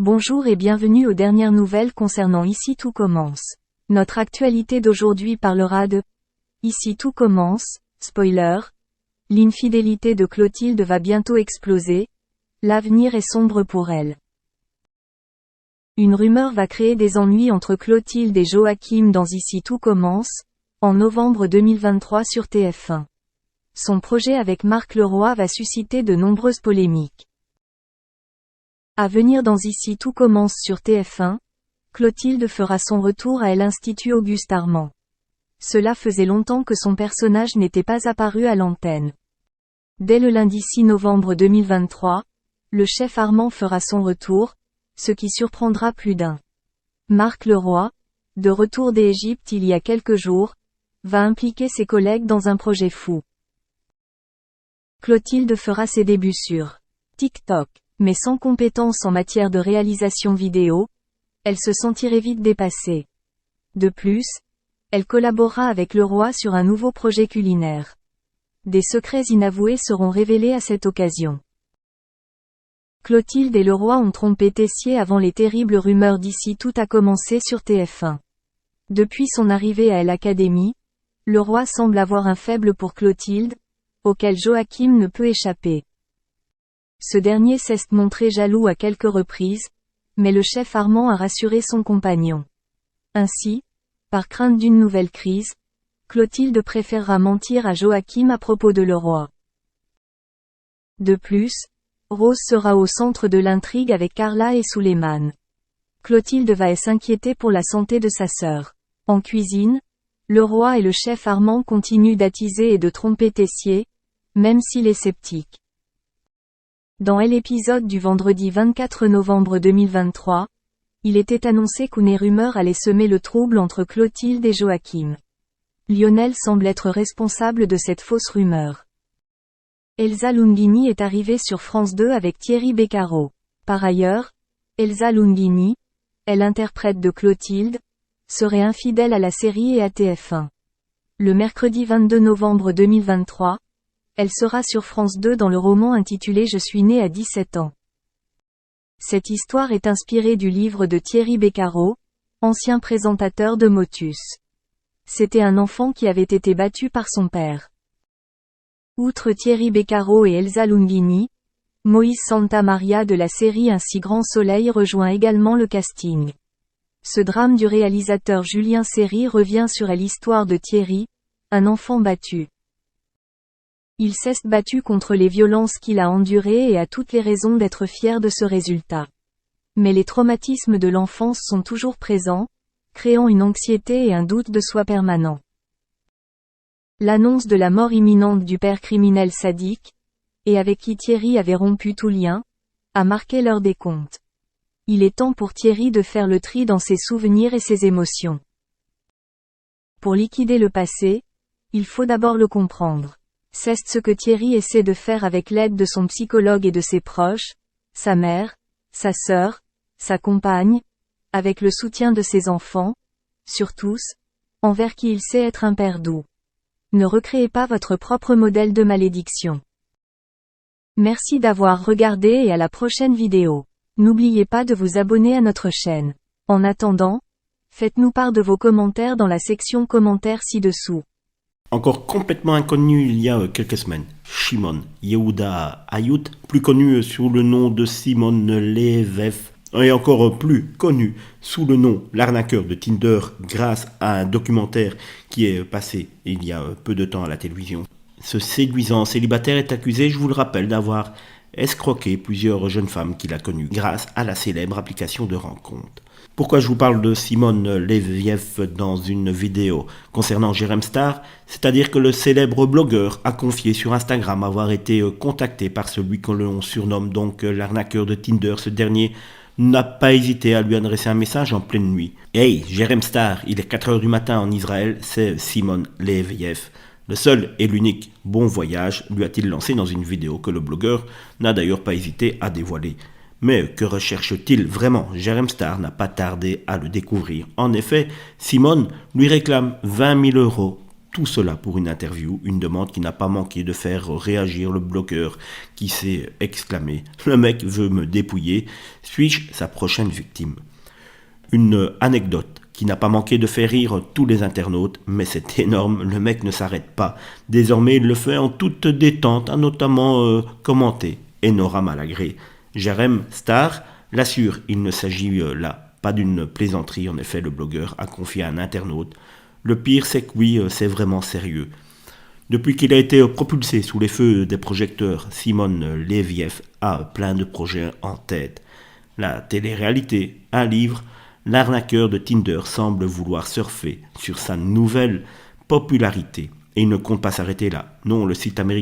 Bonjour et bienvenue aux dernières nouvelles concernant Ici tout commence. Notre actualité d'aujourd'hui parlera de Ici tout commence, spoiler. L'infidélité de Clotilde va bientôt exploser. L'avenir est sombre pour elle. Une rumeur va créer des ennuis entre Clotilde et Joachim dans Ici tout commence, en novembre 2023 sur TF1. Son projet avec Marc Leroy va susciter de nombreuses polémiques. À venir dans Ici tout commence sur TF1, Clotilde fera son retour à l'Institut Auguste Armand. Cela faisait longtemps que son personnage n'était pas apparu à l'antenne. Dès le lundi 6 novembre 2023, le chef Armand fera son retour, ce qui surprendra plus d'un. Marc Leroy, de retour d'Égypte il y a quelques jours, va impliquer ses collègues dans un projet fou. Clotilde fera ses débuts sur TikTok. Mais sans compétences en matière de réalisation vidéo, elle se sentirait vite dépassée. De plus, elle collaborera avec Leroy sur un nouveau projet culinaire. Des secrets inavoués seront révélés à cette occasion. Clotilde et Leroy ont trompé Tessier avant les terribles rumeurs d'Ici tout a commencé sur TF1. Depuis son arrivée à l'Académie, Leroy semble avoir un faible pour Clotilde, auquel Joachim ne peut échapper. Ce dernier s'est montré jaloux à quelques reprises, mais le chef Armand a rassuré son compagnon. Ainsi, par crainte d'une nouvelle crise, Clotilde préférera mentir à Joachim à propos de Leroy. De plus, Rose sera au centre de l'intrigue avec Carla et Suleiman. Clotilde va s'inquiéter pour la santé de sa sœur. En cuisine, Leroy et le chef Armand continuent d'attiser et de tromper Tessier, même s'il est sceptique. Dans l'épisode du vendredi 24 novembre 2023, il était annoncé qu'une rumeur allait semer le trouble entre Clotilde et Joachim. Lionel semble être responsable de cette fausse rumeur. Elsa Lunghini est arrivée sur France 2 avec Thierry Beccaro. Par ailleurs, Elsa Lunghini, l'interprète de Clotilde, serait infidèle à la série et à TF1. Le mercredi 22 novembre 2023, elle sera sur France 2 dans le roman intitulé Je suis née à 17 ans. Cette histoire est inspirée du livre de Thierry Beccaro, ancien présentateur de Motus. C'était un enfant qui avait été battu par son père. Outre Thierry Beccaro et Elsa Lunghini, Moïse Santamaria de la série Un si grand soleil rejoint également le casting. Ce drame du réalisateur Julien Seri revient sur l'histoire de Thierry, un enfant battu. Il s'est battu contre les violences qu'il a endurées et a toutes les raisons d'être fier de ce résultat. Mais les traumatismes de l'enfance sont toujours présents, créant une anxiété et un doute de soi permanent. L'annonce de la mort imminente du père criminel sadique, et avec qui Thierry avait rompu tout lien, a marqué l'heure des comptes. Il est temps pour Thierry de faire le tri dans ses souvenirs et ses émotions. Pour liquider le passé, il faut d'abord le comprendre. C'est ce que Thierry essaie de faire avec l'aide de son psychologue et de ses proches, sa mère, sa sœur, sa compagne, avec le soutien de ses enfants, sur tous, envers qui il sait être un père doux. Ne recréez pas votre propre modèle de malédiction. Merci d'avoir regardé et à la prochaine vidéo. N'oubliez pas de vous abonner à notre chaîne. En attendant, faites-nous part de vos commentaires dans la section commentaires ci-dessous. Encore complètement inconnu il y a quelques semaines, Shimon Yehuda Ayut, plus connu sous le nom de Simon Levev, et encore plus connu sous le nom l'arnaqueur de Tinder grâce à un documentaire qui est passé il y a peu de temps à la télévision. Ce séduisant célibataire est accusé, je vous le rappelle, d'avoir escroqué plusieurs jeunes femmes qu'il a connues grâce à la célèbre application de rencontre. Pourquoi je vous parle de Simon Leviev dans une vidéo concernant Jérém Star? C'est-à-dire que le célèbre blogueur a confié sur Instagram avoir été contacté par celui que l'on surnomme donc l'arnaqueur de Tinder. Ce dernier n'a pas hésité à lui adresser un message en pleine nuit. Hey, Jérém Star, il est 4h du matin en Israël, c'est Simon Leviev. Le seul et l'unique bon voyage, lui a-t-il lancé dans une vidéo que le blogueur n'a d'ailleurs pas hésité à dévoiler. Mais que recherche-t-il vraiment? Jérém Star n'a pas tardé à le découvrir. En effet, Simon lui réclame 20 000 € Tout cela pour une interview, une demande qui n'a pas manqué de faire réagir le blogueur qui s'est exclamé « Le mec veut me dépouiller, suis-je sa prochaine victime ?» Une anecdote qui n'a pas manqué de faire rire tous les internautes, mais c'est énorme, le mec ne s'arrête pas. Désormais, il le fait en toute détente, a notamment commenté Enora Malagré. Jérém Star l'assure, il ne s'agit là pas d'une plaisanterie, en effet, le blogueur a confié à un internaute. Le pire, c'est que oui, c'est vraiment sérieux. Depuis qu'il a été propulsé sous les feux des projecteurs, Simon Leviev a plein de projets en tête. La télé-réalité, un livre, l'arnaqueur de Tinder semble vouloir surfer sur sa nouvelle popularité. Et il ne compte pas s'arrêter là. Non, le site américain